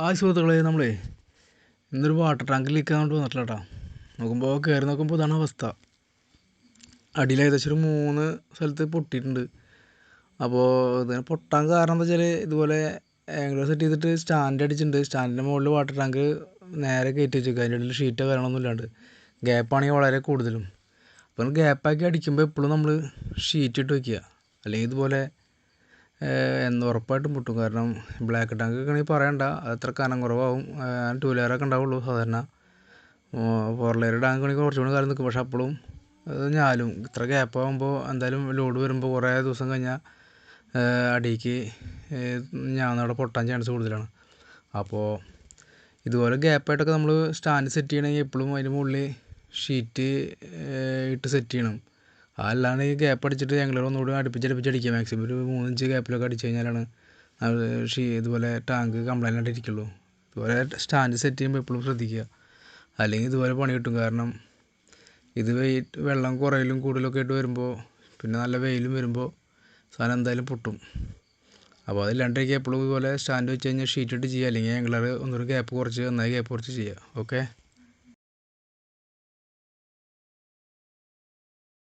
ആ സുഹൃത്തുക്കളെ നമ്മളേ ഇന്നൊരു വാട്ടർ ടാങ്ക് ലീക്കാകൊണ്ട് വന്നിട്ടില്ല കേട്ടോ. കയറി നോക്കുമ്പോൾ ഇതാണ് അവസ്ഥ. അടിയിൽ ഏകദേശം ഒരു 3 സ്ഥലത്ത് പൊട്ടിയിട്ടുണ്ട്. അപ്പോൾ ഇതിന് പൊട്ടാൻ കാരണം എന്താ വെച്ചാൽ ഇതുപോലെ ആംഗിൾ സെറ്റ് ചെയ്തിട്ട് സ്റ്റാൻഡ് അടിച്ചിട്ടുണ്ട്. സ്റ്റാൻഡിൻ്റെ മുകളിൽ വാട്ടർ ടാങ്ക് നേരെ കയറ്റി വെച്ചേക്കുക. അതിൻ്റെ ഇടയിൽ ഷീറ്റോ കാര്യങ്ങളൊന്നും ഇല്ലാണ്ട്. ഗ്യാപ്പാണെങ്കിൽ വളരെ കൂടുതലും. അപ്പം ഗ്യാപ്പാക്കി അടിക്കുമ്പോൾ എപ്പോഴും നമ്മൾ ഷീറ്റ് ഇട്ട് വയ്ക്കുക. അല്ലെങ്കിൽ ഇതുപോലെ ഉറപ്പായിട്ടും പൊട്ടും. കാരണം ബ്ലാക്ക് ടാങ്ക് ഒക്കെ ആണെങ്കിൽ പറയണ്ട, അത്ര കനം കുറവാകും. 2 ലെയറൊക്കെ ഉണ്ടാവുള്ളൂ സാധാരണ. 4 ലെയർ ടാങ്ക് ആണെങ്കിൽ കുറച്ചുകൂടി കാലം നിൽക്കും. പക്ഷെ അപ്പോഴും ഞാലും ഇത്ര ഗ്യാപ്പ് ആകുമ്പോൾ എന്തായാലും ലോഡ് വരുമ്പോൾ കുറേ ദിവസം കഴിഞ്ഞാൽ അടിക്ക് ഞാനവിടെ പൊട്ടാൻ ചാൻസ് കൂടുതലാണ്. അപ്പോൾ ഇതുപോലെ ഗ്യാപ്പായിട്ടൊക്കെ നമ്മൾ സ്റ്റാൻഡ് സെറ്റ് ചെയ്യണമെങ്കിൽ എപ്പോഴും അതിന് മുകളിൽ ഷീറ്റ് ഇട്ട് സെറ്റ് ചെയ്യണം. അല്ലാണ്ട് ഈ ഗ്യാപ്പ് അടിച്ചിട്ട് ഞങ്ങൾ ഒന്നുകൂടി അടുപ്പിച്ചടിക്കുക. മാക്സിമം ഒരു 3 ഇഞ്ച് ഗ്യാപ്പിലൊക്കെ അടിച്ചു കഴിഞ്ഞാലാണ് ഇതുപോലെ ടാങ്ക് കംപ്ലൈൻ്റ് ആയിട്ട് ഇരിക്കുള്ളൂ. ഇതുപോലെ സ്റ്റാൻഡ് സെറ്റ് ചെയ്യുമ്പോൾ എപ്പോഴും ശ്രദ്ധിക്കുക. അല്ലെങ്കിൽ ഇതുപോലെ പണി കിട്ടും. കാരണം ഇത് വെള്ളം കുറയിലും കൂടുതലൊക്കെ ആയിട്ട് വരുമ്പോൾ, പിന്നെ നല്ല വെയിലും വരുമ്പോൾ സാധനം എന്തായാലും പൊട്ടും. അപ്പോൾ അതില്ലാണ്ടിരിക്കുക എപ്പോഴും ഇതുപോലെ സ്റ്റാൻഡ് വെച്ച് കഴിഞ്ഞാൽ ഷീറ്റ് ഇട്ട് ചെയ്യുക. അല്ലെങ്കിൽ ഞങ്ങൾ ഒന്നുകൂടി ഗ്യാപ്പ് കുറച്ച് നന്നായി ഗ്യാപ്പ് കുറച്ച് ചെയ്യുക. ഓക്കെ.